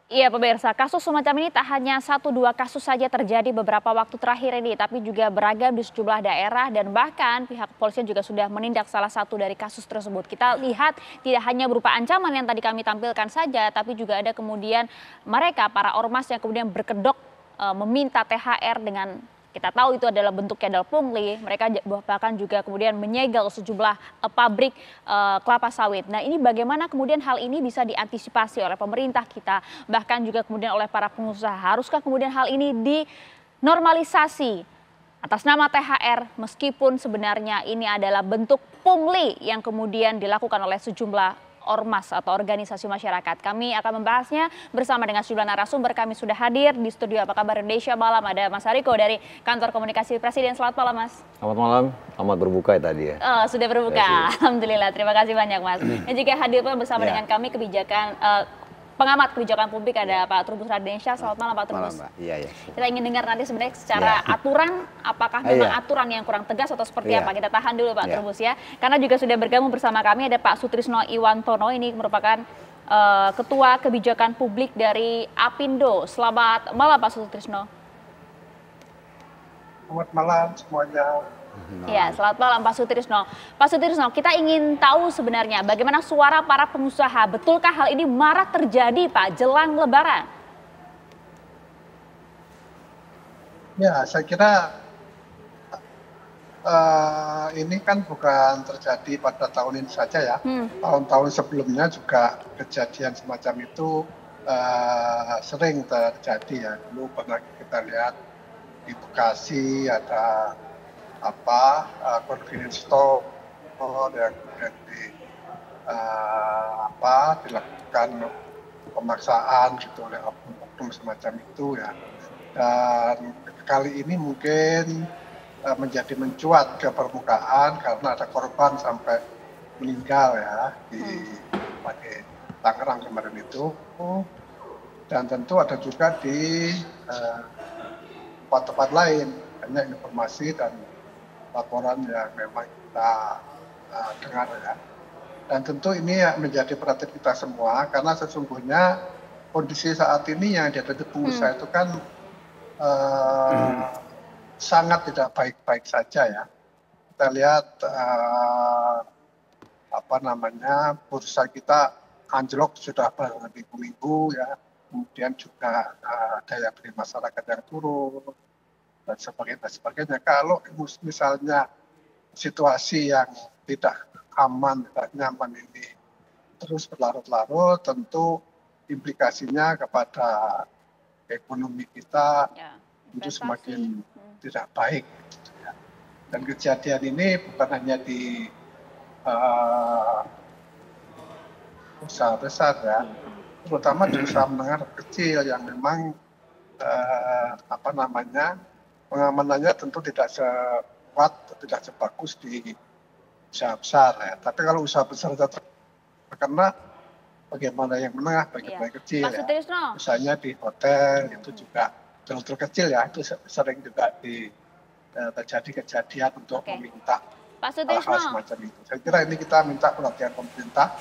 Iya pemirsa, kasus semacam ini tak hanya satu dua kasus saja terjadi beberapa waktu terakhir ini, tapi juga beragam di sejumlah daerah dan bahkan pihak kepolisian juga sudah menindak salah satu dari kasus tersebut. Kita lihat tidak hanya berupa ancaman yang tadi kami tampilkan saja, tapi juga ada kemudian mereka, para ormas yang kemudian berkedok meminta THR dengan kita tahu itu adalah bentuknya adalah pungli. Mereka bahkan juga kemudian menyegel sejumlah pabrik kelapa sawit. Nah ini bagaimana kemudian hal ini bisa diantisipasi oleh pemerintah kita, bahkan juga kemudian oleh para pengusaha. Haruskah kemudian hal ini dinormalisasi atas nama THR meskipun sebenarnya ini adalah bentuk pungli yang kemudian dilakukan oleh sejumlah ormas atau organisasi masyarakat. Kami akan membahasnya bersama dengan sejumlah narasumber. Kami sudah hadir di studio Apa Kabar Indonesia Malam. Ada Mas Hariko dari Kantor Komunikasi Presiden. Selamat malam, Mas. Selamat malam, selamat berbuka ya tadi ya. Oh, sudah berbuka. Alhamdulillah, terima kasih banyak, Mas. Dan juga hadir bersama dengan kami pengamat kebijakan publik ada Pak Trubus Radensyah. Selamat malam Pak Trubus. Malam, Mbak. Iya. Kita ingin dengar nanti sebenarnya secara aturan, apakah memang aturan yang kurang tegas atau seperti apa. Kita tahan dulu Pak Trubus ya. Karena juga sudah bergabung bersama kami ada Pak Sutrisno Iwantono, ini merupakan Ketua Kebijakan Publik dari Apindo. Selamat malam Pak Sutrisno. Selamat malam semuanya. Ya, selamat malam Pak Sutrisno. Pak Sutrisno, kita ingin tahu sebenarnya bagaimana suara para pengusaha. Betulkah hal ini marak terjadi Pak jelang Lebaran? Ya, saya kira ini kan bukan terjadi pada tahun ini saja ya. Tahun-tahun sebelumnya juga kejadian semacam itu sering terjadi ya. Dulu pernah kita lihat di Bekasi ada convenience store yang kemudian dilakukan pemaksaan gitu oleh oknum semacam itu ya. Dan kali ini mungkin menjadi mencuat ke permukaan karena ada korban sampai meninggal ya di Tangerang kemarin itu, dan tentu ada juga di tempat-tempat lain. Banyak informasi dan laporan yang memang kita dengar ya. Dan tentu ini menjadi perhatian kita semua karena sesungguhnya kondisi saat ini yang dihadapi pengusaha itu kan sangat tidak baik-baik saja ya. Kita lihat bursa kita anjlok sudah berminggu-minggu ya. Kemudian juga daya beli masyarakat yang turun dan sebagainya. Kalau misalnya situasi yang tidak aman, tidak nyaman ini terus berlarut-larut, tentu implikasinya kepada ekonomi kita itu semakin tidak baik. Gitu ya. Dan kejadian ini bukan hanya di usaha besar ya, terutama di usaha menengah dan kecil yang memang pengamanannya tentu tidak sekuat, tidak sebagus di usaha besar ya. Tapi kalau usaha besar terkena, bagaimana yang menengah, bagaimana yang kecil ya. Misalnya di hotel itu juga hotel kecil ya, itu sering juga terjadi kejadian untuk meminta hal semacam itu. Saya kira ini kita minta perhatian pemerintah.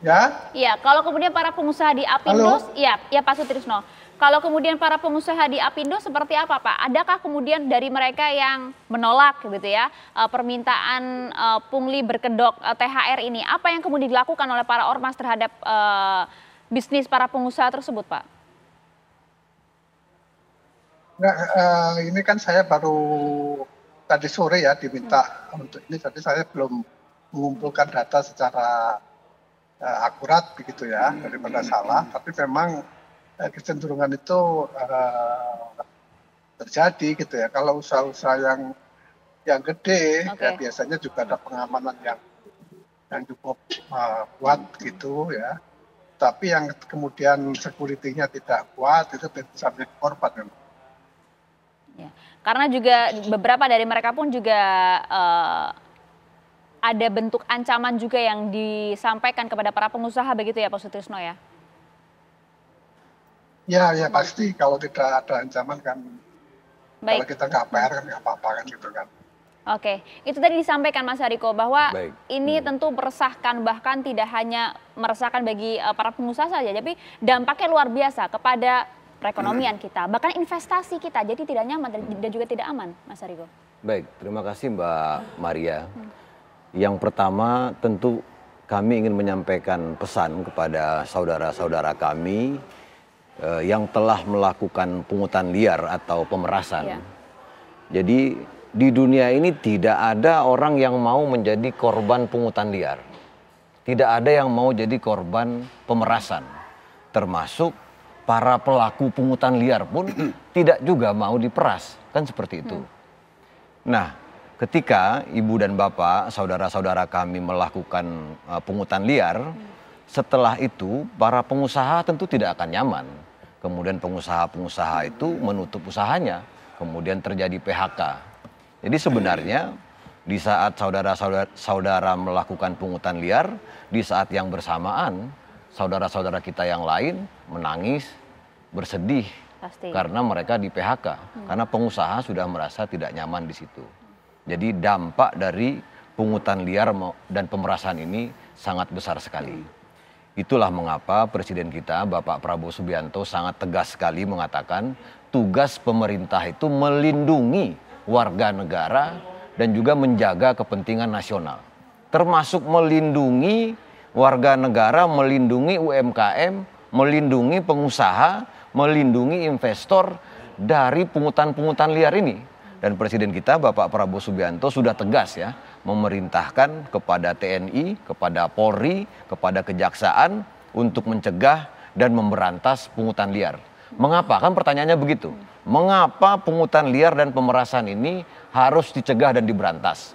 Ya. Iya, kalau kemudian para pengusaha di Apindo, ya Pak Sutrisno. Kalau kemudian para pengusaha di Apindo seperti apa Pak? Adakah kemudian dari mereka yang menolak gitu ya permintaan pungli berkedok THR ini? Apa yang kemudian dilakukan oleh para ormas terhadap bisnis para pengusaha tersebut Pak? Nah, ini kan saya baru tadi sore ya diminta untuk ini, jadi saya belum mengumpulkan data secara akurat begitu ya, daripada salah. Tapi memang kecenderungan itu terjadi gitu ya. Kalau usaha-usaha yang gede ya biasanya juga ada pengamanan yang cukup kuat gitu ya. Tapi yang kemudian security-nya tidak kuat itu bisa menjadi korban memang. Ya, karena juga beberapa dari mereka pun juga ada bentuk ancaman juga yang disampaikan kepada para pengusaha begitu ya Pak Sutrisno ya? Ya pasti kalau tidak ada ancaman kan, kalau kita nggak bayar kan nggak apa-apa kan gitu kan. Oke, itu tadi disampaikan Mas Hariko bahwa Baik. ini tentu meresahkan, bahkan tidak hanya meresahkan bagi para pengusaha saja, tapi dampaknya luar biasa kepada perekonomian kita, bahkan investasi kita, jadi tidak nyaman dan juga tidak aman, Mas Hariko. Baik, terima kasih Mbak Maria. Yang pertama tentu kami ingin menyampaikan pesan kepada saudara-saudara kami yang telah melakukan pungutan liar atau pemerasan. Iya. Jadi di dunia ini tidak ada orang yang mau menjadi korban pungutan liar. Tidak ada yang mau jadi korban pemerasan. Termasuk para pelaku pungutan liar pun tidak juga mau diperas. Kan seperti itu. Nah, ketika ibu dan bapak, saudara-saudara kami melakukan pungutan liar, setelah itu para pengusaha tentu tidak akan nyaman. Kemudian pengusaha-pengusaha itu menutup usahanya. Kemudian terjadi PHK. Jadi sebenarnya di saat saudara-saudara melakukan pungutan liar, di saat yang bersamaan saudara-saudara kita yang lain menangis, bersedih. Pasti. Karena mereka di PHK, karena pengusaha sudah merasa tidak nyaman di situ. Jadi dampak dari pungutan liar dan pemerasan ini sangat besar sekali. Itulah mengapa Presiden kita, Bapak Prabowo Subianto sangat tegas sekali mengatakan tugas pemerintah itu melindungi warga negara dan juga menjaga kepentingan nasional. Termasuk melindungi warga negara, melindungi UMKM, melindungi pengusaha, melindungi investor dari pungutan-pungutan liar ini. Dan Presiden kita Bapak Prabowo Subianto sudah tegas ya memerintahkan kepada TNI, kepada Polri, kepada Kejaksaan untuk mencegah dan memberantas pungutan liar. Mengapa? Kan pertanyaannya begitu. Mengapa pungutan liar dan pemerasan ini harus dicegah dan diberantas?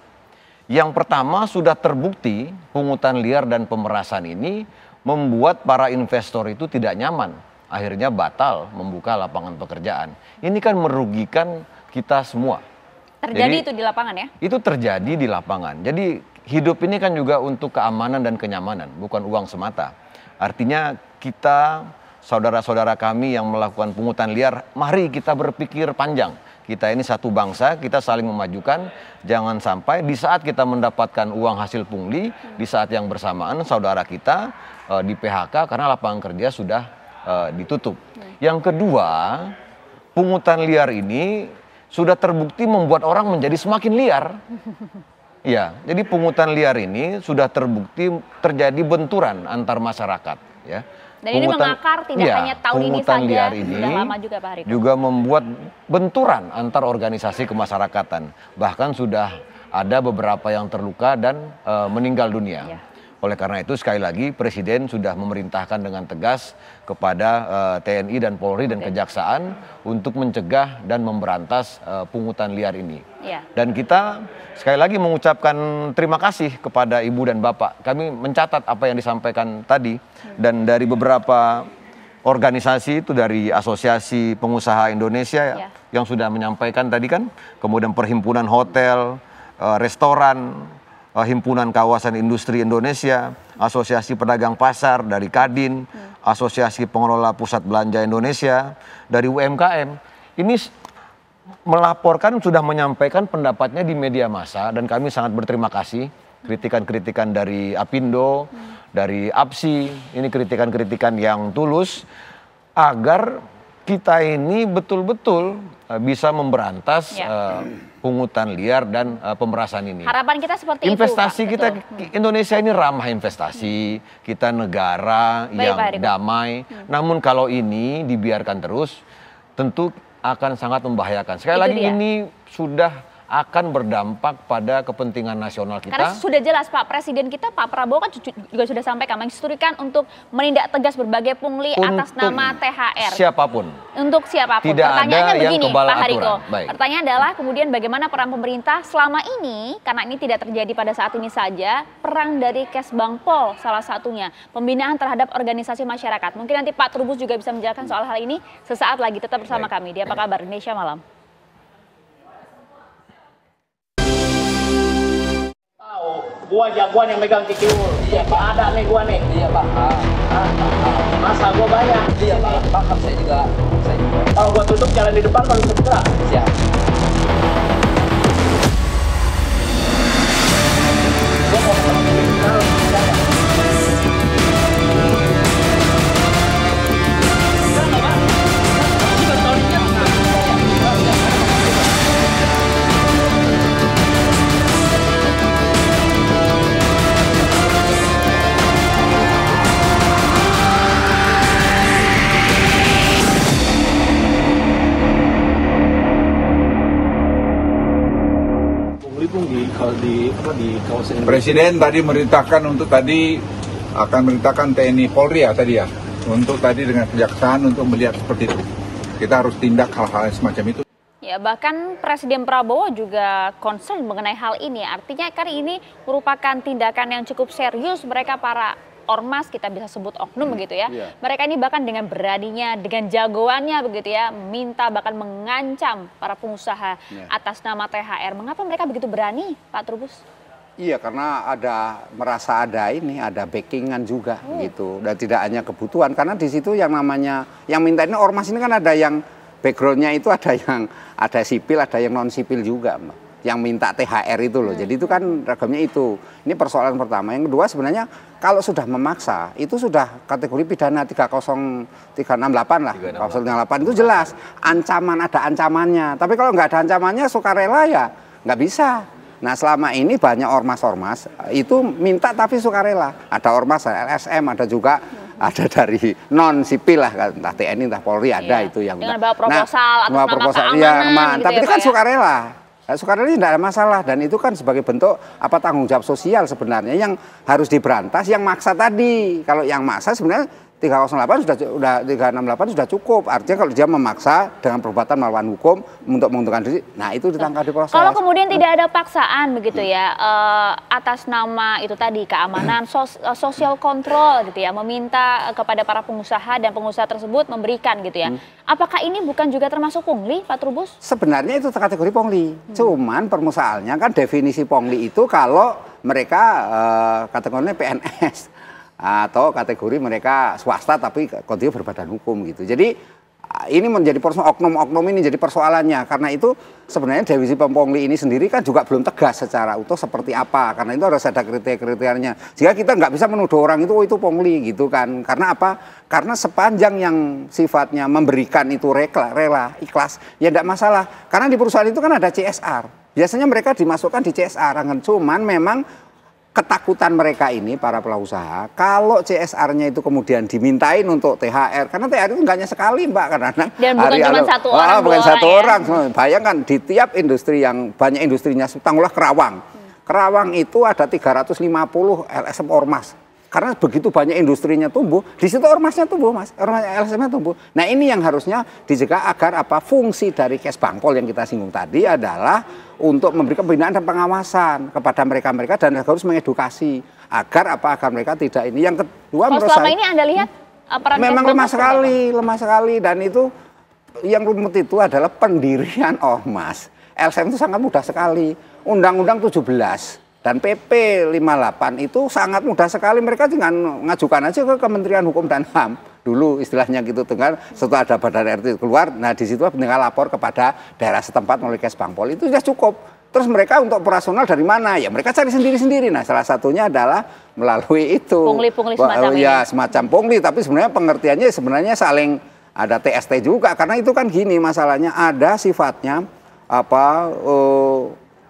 Yang pertama, sudah terbukti pungutan liar dan pemerasan ini membuat para investor itu tidak nyaman. Akhirnya batal membuka lapangan pekerjaan. Ini kan merugikan kita semua. Terjadi Jadi, itu di lapangan ya? Itu terjadi di lapangan. Jadi hidup ini kan juga untuk keamanan dan kenyamanan, bukan uang semata. Artinya kita, saudara-saudara kami yang melakukan pungutan liar, mari kita berpikir panjang. Kita ini satu bangsa, kita saling memajukan. Jangan sampai di saat kita mendapatkan uang hasil pungli, di saat yang bersamaan saudara kita di PHK karena lapangan kerja sudah ditutup. Yang kedua, pungutan liar ini sudah terbukti membuat orang menjadi semakin liar. Ya, jadi pungutan liar ini sudah terbukti terjadi benturan antar masyarakat. Ya. Dan ini mengakar tidak hanya tahun ini saja, liar ini sudah lama juga Pak Hariko. juga membuat benturan antar organisasi kemasyarakatan. Bahkan sudah ada beberapa yang terluka dan meninggal dunia. Ya. Oleh karena itu sekali lagi Presiden sudah memerintahkan dengan tegas kepada TNI dan Polri dan Kejaksaan untuk mencegah dan memberantas pungutan liar ini. Ya. Dan kita sekali lagi mengucapkan terima kasih kepada Ibu dan Bapak. Kami mencatat apa yang disampaikan tadi dan dari beberapa organisasi itu dari Asosiasi Pengusaha Indonesia yang sudah menyampaikan tadi kan, kemudian Perhimpunan Hotel, Restoran, Himpunan Kawasan Industri Indonesia, Asosiasi Pedagang Pasar dari Kadin, Asosiasi Pengelola Pusat Belanja Indonesia, dari UMKM. Ini melaporkan, sudah menyampaikan pendapatnya di media massa dan kami sangat berterima kasih. Kritikan-kritikan dari Apindo, dari APSI, ini kritikan-kritikan yang tulus agar kita ini betul-betul bisa memberantas pungutan liar dan pemerasan ini. Harapan kita seperti investasi itu, Pak. Kita Betul. Indonesia ini ramah investasi, kita negara yang damai. Namun kalau ini dibiarkan terus, tentu akan sangat membahayakan. Sekali lagi ini sudah akan berdampak pada kepentingan nasional kita. Karena sudah jelas Pak Presiden kita, Pak Prabowo kan juga sudah sampaikan menginstruksikan untuk menindak tegas berbagai pungli atas nama THR. Siapapun. Untuk siapapun. Tidak Pertanyaannya ada begini yang kebal Pak Hariko. Pertanyaan adalah kemudian bagaimana peran pemerintah selama ini, karena ini tidak terjadi pada saat ini saja, peran dari Kesbangpol salah satunya, pembinaan terhadap organisasi masyarakat. Mungkin nanti Pak Trubus juga bisa menjelaskan soal hal ini sesaat lagi. Tetap bersama kami di Apa Kabar Indonesia Malam. Gua jagoan yang megang kikiul. Iya Pak. Ada nih gua nih. Iya Pak. Masa gua banyak. Iya Pak. Pak saya juga. Kalau gua tutup jalan di depan kalau bisa gerak. Siap. Pak di kawasan ini? Presiden tadi merintahkan untuk tadi akan merintahkan TNI Polri ya tadi ya, untuk tadi dengan kejaksaan untuk melihat seperti itu. Kita harus tindak hal-hal semacam itu. Ya, bahkan Presiden Prabowo juga concern mengenai hal ini. Artinya kan ini merupakan tindakan yang cukup serius mereka para ormas, kita bisa sebut oknum begitu ya. Mereka ini bahkan dengan beraninya, dengan jagoannya begitu ya, minta bahkan mengancam para pengusaha atas nama THR. Mengapa mereka begitu berani, Pak Trubus? Iya, karena merasa ada backingan juga gitu. Dan tidak hanya kebutuhan, karena di situ yang namanya yang minta ini ormas ini kan ada yang backgroundnya itu ada sipil, ada yang non sipil juga, Mbak. Yang minta THR itu loh. Jadi itu kan ragamnya itu. Ini persoalan pertama. Yang kedua sebenarnya kalau sudah memaksa itu sudah kategori pidana 30368 lah. 368 itu jelas ancaman, ada ancamannya. Tapi kalau nggak ada ancamannya sukarela ya nggak bisa. Nah selama ini banyak ormas-ormas itu minta tapi sukarela. Ada ormas LSM, ada juga ada dari non sipil lah, entah TNI, entah Polri ada itu yang dengan bawa proposal atau nama keamanan gitu tapi ya, itu kan Pak, ya? sukarela. Sukarela ini tidak ada masalah dan itu kan sebagai bentuk tanggung jawab sosial sebenarnya yang harus diberantas yang maksa tadi. Kalau yang maksa sebenarnya 308 sudah 368 sudah cukup. Artinya kalau dia memaksa dengan perbuatan melawan hukum untuk menguntungkan diri, nah itu ditangkap di proses. Kalau kemudian tidak ada paksaan begitu ya, atas nama itu tadi keamanan, sosial kontrol gitu ya, meminta kepada para pengusaha dan pengusaha tersebut memberikan gitu ya. Apakah ini bukan juga termasuk pungli, Pak Trubus? Sebenarnya itu kategori pungli. Cuman permasalahannya kan definisi pungli itu kalau mereka kategorinya PNS. Atau kategori mereka swasta tapi kontinu berbadan hukum gitu. Jadi ini menjadi persoalan, oknum-oknum ini jadi persoalannya. Karena itu sebenarnya definisi pungli ini sendiri kan juga belum tegas secara utuh seperti apa. Karena itu harus ada kriteria-kriterianya. Sehingga kita nggak bisa menuduh orang itu, oh itu pungli gitu kan. Karena apa? Karena sepanjang yang sifatnya memberikan itu rela, ikhlas, ya tidak masalah. Karena di perusahaan itu kan ada CSR. Biasanya mereka dimasukkan di CSR. Cuman memang ketakutan mereka ini para pelaku usaha kalau CSR-nya itu kemudian dimintain untuk THR, karena THR itu enggak hanya sekali Mbak, karena dan bukan cuma satu orang, bukan satu orang. Ya? Bayangkan di tiap industri yang banyak industrinya, tangguhlah Kerawang. Kerawang itu ada 350 LSM ormas. Karena begitu banyak industrinya tumbuh, di situ ormasnya tumbuh, Mas. Ormas LSM-nya tumbuh. Nah, ini yang harusnya dicegah agar fungsi dari Kesbangpol yang kita singgung tadi adalah untuk memberikan pembinaan dan pengawasan kepada mereka-mereka dan harus mengedukasi agar mereka tidak ini. Yang kedua menurut selama saya ini Anda lihat peran memang lemah sekali dan itu yang rumit itu adalah pendirian ormas. LSM itu sangat mudah sekali. Undang-Undang 17 dan PP 58 itu sangat mudah sekali, mereka dengan ngajukan aja ke Kementerian Hukum dan HAM dulu istilahnya gitu, dengan setelah ada badan RT keluar, nah di situ tinggal lapor kepada daerah setempat melalui Kesbangpol, itu sudah cukup. Terus mereka untuk operasional dari mana? Ya mereka cari sendiri-sendiri. Nah salah satunya adalah melalui itu. Pungli-pungli semacam ini. Ya semacam pungli, tapi sebenarnya pengertiannya sebenarnya saling ada TST juga, karena itu kan gini masalahnya, ada sifatnya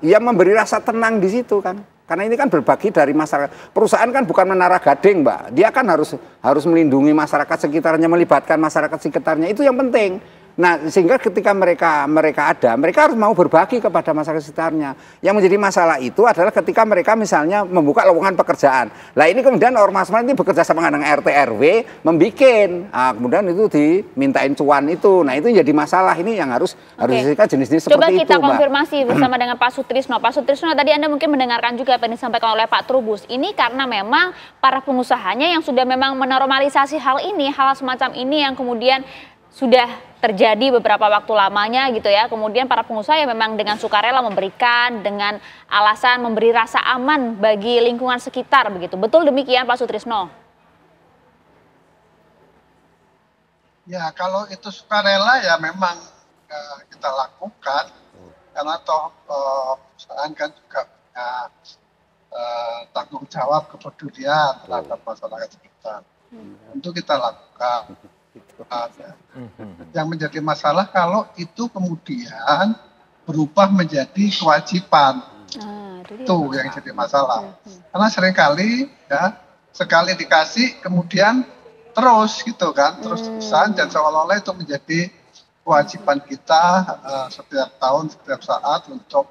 yang memberi rasa tenang di situ kan. Karena ini kan berbagi dari masyarakat. Perusahaan kan bukan menara gading, Mbak. Dia kan harus melindungi masyarakat sekitarnya, melibatkan masyarakat sekitarnya. Itu yang penting. Nah, sehingga ketika mereka harus mau berbagi kepada masyarakat sekitarnya. Yang menjadi masalah itu adalah ketika mereka misalnya membuka lowongan pekerjaan. Lah ini kemudian ormas ini bekerja sama dengan RT RW membikin. Nah, kemudian itu dimintain cuan itu. Nah, itu jadi masalah ini yang harus disisihkan jenis-jenis seperti itu, Mbak. Coba kita konfirmasi bersama dengan Pak Sutrisno. Pak Sutrisno, tadi Anda mungkin mendengarkan juga apa yang disampaikan oleh Pak Trubus. Ini karena memang para pengusahanya yang sudah memang menormalisasi hal semacam ini yang kemudian sudah terjadi beberapa waktu lamanya gitu ya. Kemudian para pengusaha yang memang dengan sukarela memberikan dengan alasan memberi rasa aman bagi lingkungan sekitar begitu. Betul demikian Pak Sutrisno? Ya kalau itu sukarela ya memang kita lakukan karena toh perusahaan kan juga punya tanggung jawab kepedulian terhadap masyarakat sekitar. Tentu kita lakukan. Yang menjadi masalah kalau itu kemudian berubah menjadi kewajiban, itu yang jadi masalah. Karena seringkali ya sekali dikasih kemudian terus gitu kan, terus-terusan dan seolah-olah itu menjadi kewajiban kita setiap tahun setiap saat untuk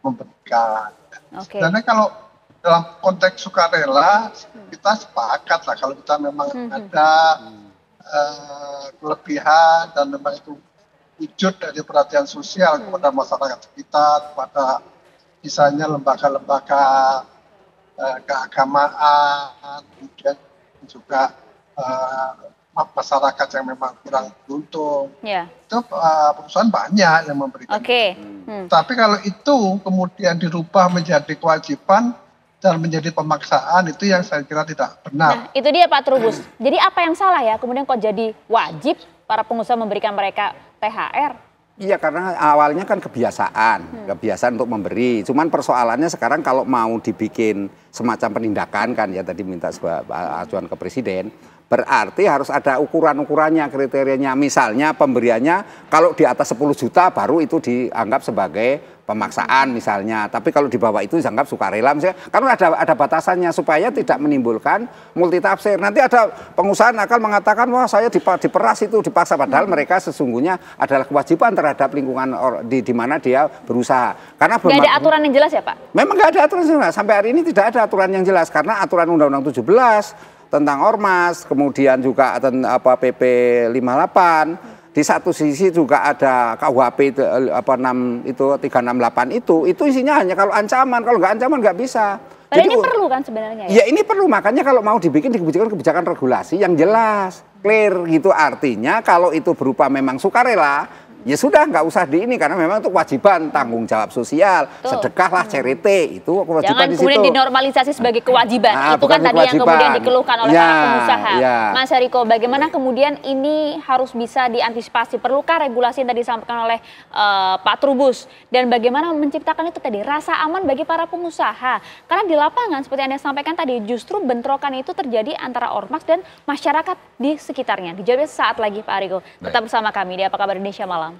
memberikan. Oke. Sebenarnya kalau dalam konteks sukarela kita sepakat lah kalau kita memang ada kelebihan dan memang itu wujud dari perhatian sosial kepada masyarakat sekitar, kepada misalnya lembaga-lembaga keagamaan, kemudian juga masyarakat yang memang kurang beruntung. Ya. Itu perusahaan banyak yang memberikan. Oke. Tapi kalau itu kemudian dirubah menjadi kewajiban dan menjadi pemaksaan, itu yang saya kira tidak benar. Nah, itu dia Pak Trubus. Jadi apa yang salah ya? Kemudian kok jadi wajib para pengusaha memberikan mereka THR? Iya, karena awalnya kan kebiasaan untuk memberi. Cuman persoalannya sekarang kalau mau dibikin semacam penindakan kan ya, tadi minta sebuah acuan ke Presiden, berarti harus ada ukuran-ukurannya, kriterianya. Misalnya pemberiannya kalau di atas 10 juta baru itu dianggap sebagai pemaksaan misalnya. Tapi kalau di bawah itu dianggap sukarela misalnya. Karena ada batasannya supaya tidak menimbulkan multitafsir. Nanti ada pengusaha nakal mengatakan, wah saya diperas itu, dipaksa. Padahal mereka sesungguhnya adalah kewajiban terhadap lingkungan di mana dia berusaha. Karena nggak ada aturan yang jelas ya Pak? Memang nggak ada aturan yang jelas. Sampai hari ini tidak ada aturan yang jelas. Karena aturan Undang-Undang 17 tentang Ormas, kemudian juga PP 58. Di satu sisi juga ada KUHP 368 itu isinya hanya kalau ancaman, kalau nggak ancaman nggak bisa. Padahal ini perlu kan sebenarnya ya? Ya ini perlu, makanya kalau mau dibikin kebijakan regulasi yang jelas, clear gitu. Artinya kalau itu berupa memang sukarela, ya sudah nggak usah ini karena memang itu kewajiban tanggung jawab sosial, sedekah lah, charity itu kewajiban. Jangan di situ. Kemudian dinormalisasi sebagai kewajiban. Nah, itu kan tadi kewajiban. yang kemudian dikeluhkan oleh para pengusaha. Ya. Mas Hariko, bagaimana kemudian ini harus bisa diantisipasi? Perlukah regulasi yang tadi disampaikan oleh Pak Trubus? Dan bagaimana menciptakan itu tadi rasa aman bagi para pengusaha? Karena di lapangan seperti Anda sampaikan tadi justru bentrokan itu terjadi antara ormas dan masyarakat di sekitarnya. Dijawabnya sesaat lagi Pak Hariko. Tetap bersama kami di Apa Kabar Indonesia Malam.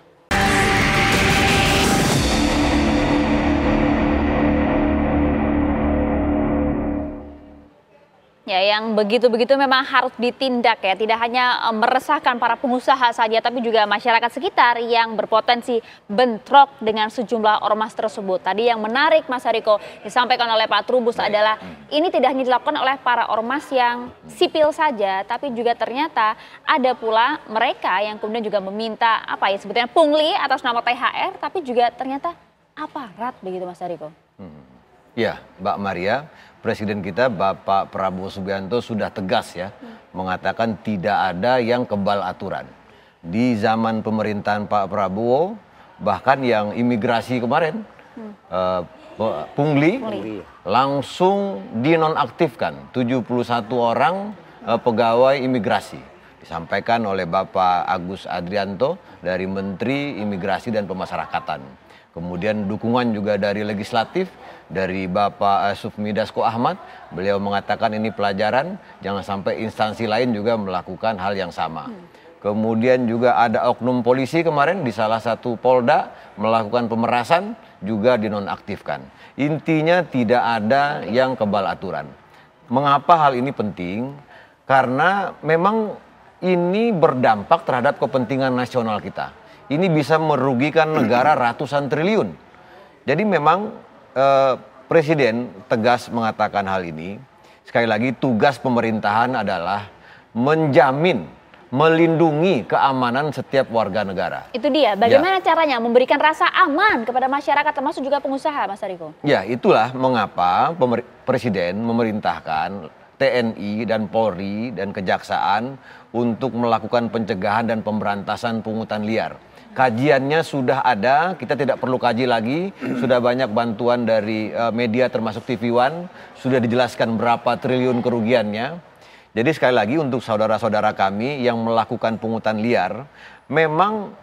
Ya, yang begitu-begitu memang harus ditindak ya, tidak hanya meresahkan para pengusaha saja, tapi juga masyarakat sekitar yang berpotensi bentrok dengan sejumlah ormas tersebut. Tadi yang menarik Mas Hariko disampaikan oleh Pak Trubus adalah ini tidak hanya dilakukan oleh para ormas yang sipil saja, tapi juga ternyata ada pula mereka yang kemudian juga meminta apa ya sebetulnya pungli atas nama THR, tapi juga ternyata aparat begitu Mas Hariko. Ya, Mbak Maria, Presiden kita Bapak Prabowo Subianto sudah tegas ya, mengatakan tidak ada yang kebal aturan. Di zaman pemerintahan Pak Prabowo, bahkan yang imigrasi kemarin, pungli, langsung dinonaktifkan 71 orang pegawai imigrasi. Disampaikan oleh Bapak Agus Adrianto dari Menteri Imigrasi dan Pemasyarakatan. Kemudian dukungan juga dari legislatif, dari Bapak Sufmi Dasko Ahmad. Beliau mengatakan ini pelajaran, jangan sampai instansi lain juga melakukan hal yang sama. Kemudian juga ada oknum polisi kemarin di salah satu Polda melakukan pemerasan, juga dinonaktifkan. Intinya tidak ada yang kebal aturan. Mengapa hal ini penting? Karena memang ini berdampak terhadap kepentingan nasional kita. Ini bisa merugikan negara ratusan triliun. Jadi memang Presiden tegas mengatakan hal ini. Sekali lagi tugas pemerintahan adalah menjamin, melindungi keamanan setiap warga negara. Itu dia, bagaimana caranya memberikan rasa aman kepada masyarakat termasuk juga pengusaha Mas Hariko? Ya, itulah mengapa Presiden memerintahkan TNI dan Polri dan Kejaksaan untuk melakukan pencegahan dan pemberantasan pungutan liar. Kajiannya sudah ada, kita tidak perlu kaji lagi, sudah banyak bantuan dari media termasuk TV One, sudah dijelaskan berapa triliun kerugiannya. Jadi sekali lagi untuk saudara-saudara kami yang melakukan pungutan liar, memang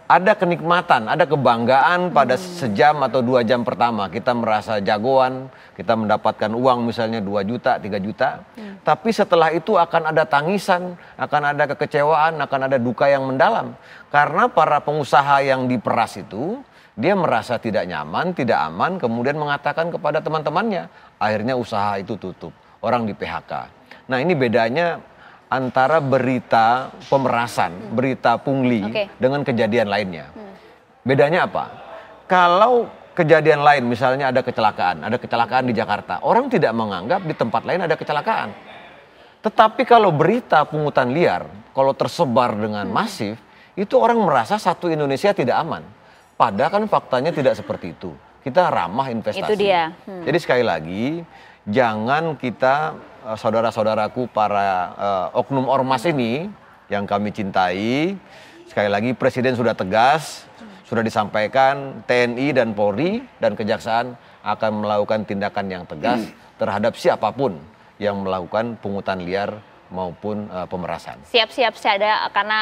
ada kenikmatan, ada kebanggaan pada sejam atau 2 jam pertama. Kita merasa jagoan, kita mendapatkan uang misalnya 2 juta, 3 juta. Tapi setelah itu akan ada tangisan, akan ada kekecewaan, akan ada duka yang mendalam. Karena para pengusaha yang diperas itu, dia merasa tidak nyaman, tidak aman, kemudian mengatakan kepada teman-temannya. Akhirnya usaha itu tutup, orang di PHK. Nah ini bedanya antara berita pemerasan, berita pungli dengan kejadian lainnya. Bedanya apa? Kalau kejadian lain, misalnya ada kecelakaan di Jakarta, orang tidak menganggap di tempat lain ada kecelakaan. Tetapi kalau berita pungutan liar, kalau tersebar dengan masif, itu orang merasa satu Indonesia tidak aman. Padahal kan faktanya tidak seperti itu. Kita ramah investasi. Itu dia. Jadi sekali lagi, jangan kita, saudara-saudaraku para oknum ormas ini yang kami cintai, sekali lagi Presiden sudah tegas, sudah disampaikan TNI dan Polri dan Kejaksaan akan melakukan tindakan yang tegas terhadap siapapun yang melakukan pungutan liar maupun pemerasan. Siap-siap ada karena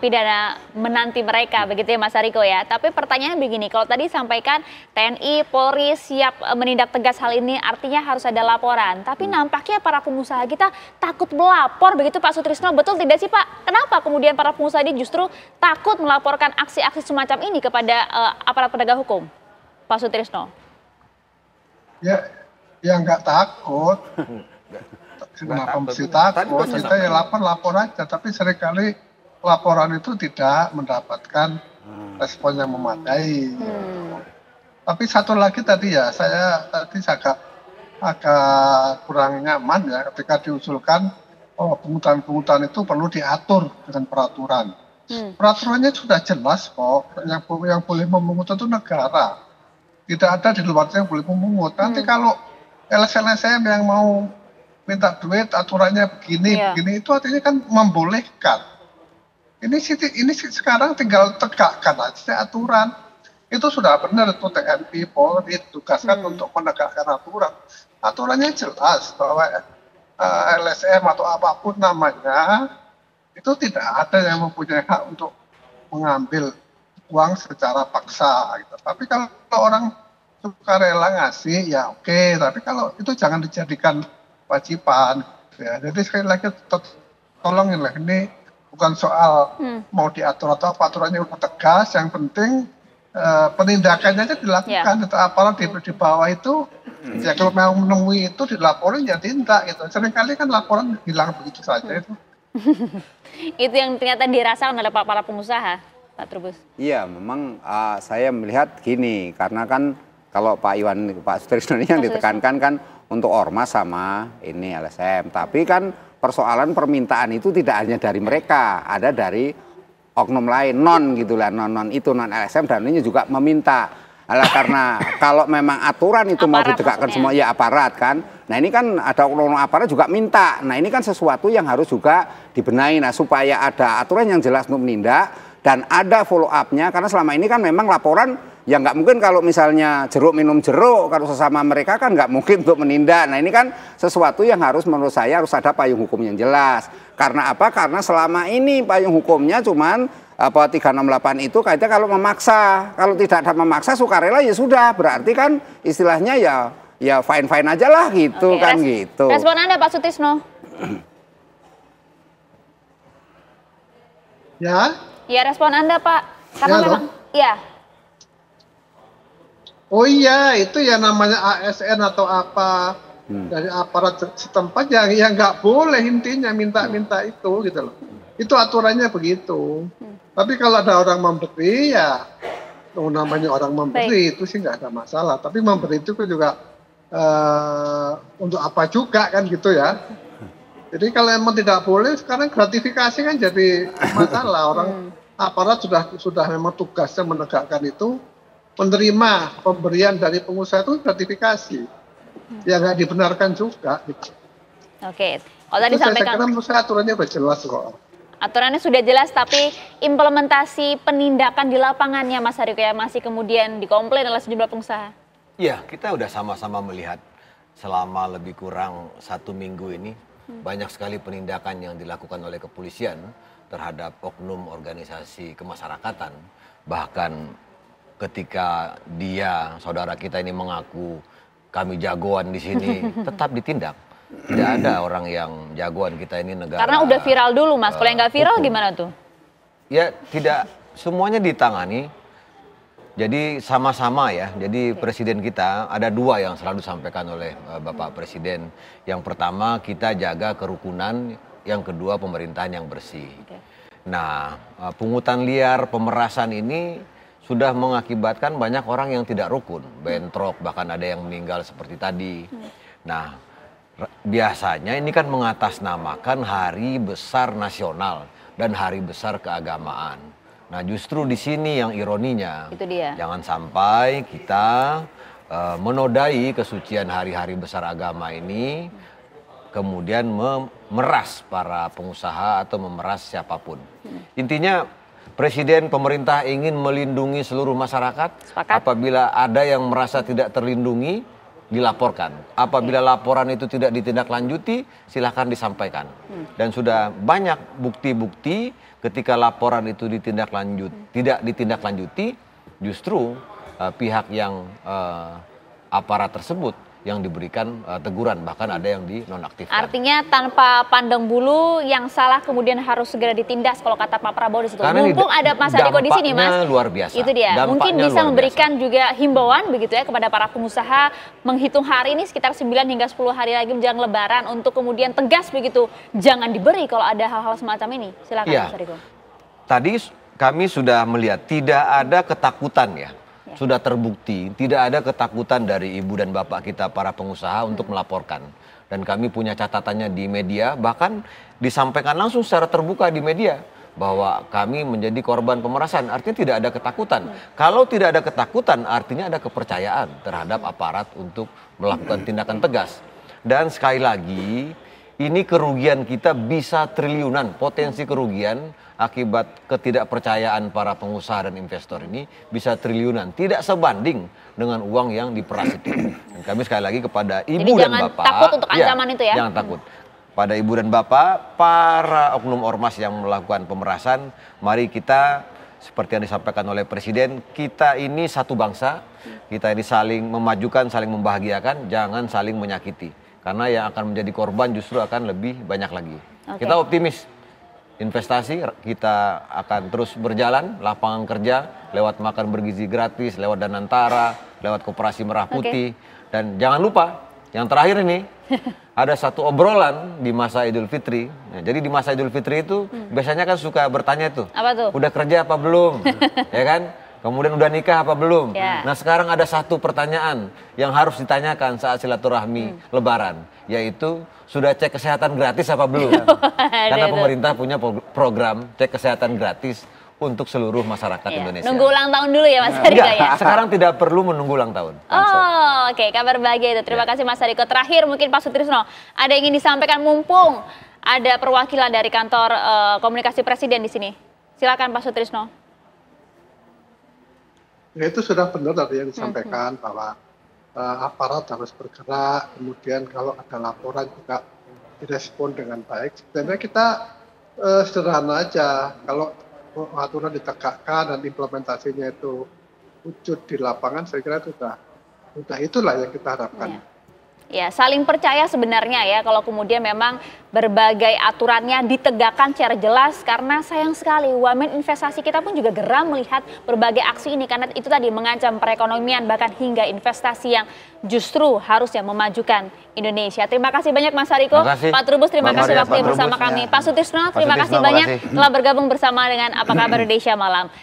pidana menanti mereka, begitu ya Mas Hariko ya. Tapi pertanyaannya begini, kalau tadi sampaikan TNI, Polri siap menindak tegas hal ini, artinya harus ada laporan. Tapi nampaknya para pengusaha kita takut melapor, begitu Pak Sutrisno, betul tidak sih Pak? Kenapa kemudian para pengusaha ini justru takut melaporkan aksi-aksi semacam ini kepada aparat penegak hukum? Pak Sutrisno. Ya nggak takut. Kenapa mesti takut? Kita ya lapor aja. Tapi seringkali laporan itu tidak mendapatkan respon yang memadai. Tapi satu lagi tadi ya, saya tadi agak kurang nyaman ya ketika diusulkan pungutan-pungutan itu perlu diatur dengan peraturan. Peraturannya sudah jelas kok. Yang boleh memungut itu negara. Tidak ada di luar yang boleh memungut. Nanti kalau LSM yang mau minta duit aturannya begini itu artinya kan membolehkan. Ini sekarang tinggal tegakkan aja aturan. Itu sudah benar tuh TNI Polri ditugaskan untuk menegakkan aturan. Aturannya jelas bahwa LSM atau apapun namanya itu tidak ada yang mempunyai hak untuk mengambil uang secara paksa gitu. Tapi kalau orang sukarela ngasih ya oke, tapi kalau itu jangan dijadikan kewajiban ya. Jadi sekali lagi tolonginlah, ini bukan soal mau diatur atau apa, aturannya udah tegas, yang penting penindakannya aja dilakukan. Itu aparat di bawah itu ya kalau mau menemui itu dilaporin ya tindak gitu. Seringkali kan laporan hilang begitu saja itu. Itu yang ternyata dirasakan oleh para pengusaha, Pak Trubus. Iya, memang saya melihat gini, karena kan kalau Pak Sutrisno ini yang ditekankan kan untuk ormas sama ini LSM. Tapi kan persoalan permintaan itu tidak hanya dari mereka, ada dari oknum lain, non LSM dan ini juga meminta. Karena kalau memang aturan itu mau ditegakkan semua ya aparat kan. Nah ini kan ada oknum aparat juga minta. Nah ini kan sesuatu yang harus juga dibenahi. Nah supaya ada aturan yang jelas untuk menindak dan ada follow up-nya. Karena selama ini kan memang laporan ya nggak mungkin kalau misalnya jeruk minum jeruk, kalau sesama mereka kan nggak mungkin untuk menindak. Nah ini kan sesuatu yang harus menurut saya harus ada payung hukum yang jelas. Karena apa? Karena selama ini payung hukumnya cuman 368 itu kaitannya kalau memaksa. Kalau tidak ada memaksa sukarela ya sudah. Berarti kan istilahnya ya fine-fine aja lah gitu. Oke, kan gitu. Respon Anda Pak Sutrisno? Ya? Ya respon Anda Pak. Karena memang ya. Oh iya, itu ya namanya ASN atau apa dari aparat setempat yang nggak boleh intinya minta-minta itu gitu loh. Itu aturannya begitu. Tapi kalau ada orang memberi ya, namanya orang memberi itu sih nggak ada masalah. Tapi memberi itu juga untuk apa juga kan gitu ya. Jadi kalau emang tidak boleh, sekarang gratifikasi kan jadi masalah. Orang aparat sudah memang tugasnya menegakkan itu. Menerima pemberian dari pengusaha itu gratifikasi, ya nggak dibenarkan juga. Gitu. Oke, kalau tadi sampaikan. Karena menurut saya aturannya sudah jelas kok. Aturannya sudah jelas, tapi implementasi penindakan di lapangannya, Mas Hariko, ya masih kemudian dikomplain oleh sejumlah pengusaha. Iya, kita udah sama-sama melihat selama lebih kurang 1 minggu ini banyak sekali penindakan yang dilakukan oleh kepolisian terhadap oknum organisasi kemasyarakatan, bahkan ketika saudara kita ini mengaku kami jagoan di sini, tetap ditindak. Tidak ada orang yang jagoan kita ini negara. Karena udah viral dulu Mas, kalau yang nggak viral gimana tuh? Ya tidak, semuanya ditangani. Jadi sama-sama ya, jadi Presiden kita ada 2 yang selalu disampaikan oleh Bapak Presiden. Yang pertama kita jaga kerukunan, yang kedua pemerintahan yang bersih. Nah pungutan liar, pemerasan ini sudah mengakibatkan banyak orang yang tidak rukun, bentrok, bahkan ada yang meninggal seperti tadi. Nah, biasanya ini kan mengatasnamakan hari besar nasional dan hari besar keagamaan. Nah, justru di sini yang ironinya, Itu dia. jangan sampai kita menodai kesucian hari-hari besar agama ini, kemudian memeras para pengusaha atau memeras siapapun. Intinya Presiden, pemerintah ingin melindungi seluruh masyarakat. Sepakat. Apabila ada yang merasa tidak terlindungi, dilaporkan. Apabila laporan itu tidak ditindaklanjuti, silahkan disampaikan. Dan sudah banyak bukti-bukti ketika laporan itu tidak ditindaklanjuti, justru pihak yang aparat tersebut yang diberikan teguran, bahkan ada yang dinonaktifkan. Artinya tanpa pandang bulu, yang salah kemudian harus segera ditindas kalau kata Pak Prabowo di situ. Karena Mumpung ada Mas Adiko di sini, Mas. dampaknya luar biasa. Itu dia. Dampaknya Mungkin bisa luar memberikan juga himbauan begitu ya kepada para pengusaha, menghitung hari ini sekitar 9 hingga 10 hari lagi menjelang Lebaran, untuk kemudian tegas begitu, jangan diberi kalau ada hal-hal semacam ini. Silakan Ya. Mas Adiko. Tadi kami sudah melihat tidak ada ketakutan ya. Sudah terbukti tidak ada ketakutan dari ibu dan bapak kita para pengusaha untuk melaporkan. Dan kami punya catatannya di media, bahkan disampaikan langsung secara terbuka di media bahwa kami menjadi korban pemerasan. Artinya tidak ada ketakutan. Kalau tidak ada ketakutan, artinya ada kepercayaan terhadap aparat untuk melakukan tindakan tegas. Dan sekali lagi, ini kerugian kita bisa triliunan, potensi kerugian akibat ketidakpercayaan para pengusaha dan investor ini bisa triliunan, tidak sebanding dengan uang yang diperas itu. Dan kami sekali lagi kepada ibu Jadi dan jangan bapak, takut untuk ancaman itu ya. jangan takut. Pada ibu dan bapak, para oknum ormas yang melakukan pemerasan, mari kita seperti yang disampaikan oleh Presiden, kita ini satu bangsa, kita ini saling memajukan, saling membahagiakan, jangan saling menyakiti. Karena yang akan menjadi korban justru akan lebih banyak lagi. Kita optimis. Investasi kita akan terus berjalan, lapangan kerja lewat makan bergizi gratis, lewat Danantara, lewat Koperasi Merah Putih. Dan jangan lupa, yang terakhir ini, ada satu obrolan di masa Idul Fitri. Nah, jadi di masa Idul Fitri itu biasanya kan suka bertanya tuh, Apa tuh? udah kerja apa belum? Ya kan? Kemudian udah nikah apa belum? Ya. Nah sekarang ada satu pertanyaan yang harus ditanyakan saat silaturahmi Lebaran, yaitu sudah cek kesehatan gratis apa belum? Karena pemerintah punya program cek kesehatan gratis untuk seluruh masyarakat Indonesia. Nunggu ulang tahun dulu ya Mas Adiko ya? Sekarang tidak perlu menunggu ulang tahun. Oh, oke, kabar bahagia itu. Terima kasih Mas Adiko. Terakhir mungkin Pak Sutrisno, ada yang ingin disampaikan mumpung ada perwakilan dari kantor komunikasi Presiden di sini. Silakan Pak Sutrisno. Ya itu sudah benar tadi yang disampaikan bahwa aparat harus bergerak, kemudian kalau ada laporan juga direspon dengan baik. Sebenarnya kita sederhana aja, kalau aturan ditegakkan dan implementasinya itu wujud di lapangan, saya kira itu sudah itulah yang kita harapkan. Ya, saling percaya sebenarnya ya kalau kemudian memang berbagai aturannya ditegakkan secara jelas, karena sayang sekali wamen investasi kita pun juga geram melihat berbagai aksi ini, karena itu tadi mengancam perekonomian bahkan hingga investasi yang justru harusnya memajukan Indonesia. Terima kasih banyak Mas Adiko, Pak Trubus, terima kasih waktunya bersama kami. Pak Sutrisno, terima kasih banyak telah bergabung bersama dengan Apa Kabar Indonesia Malam.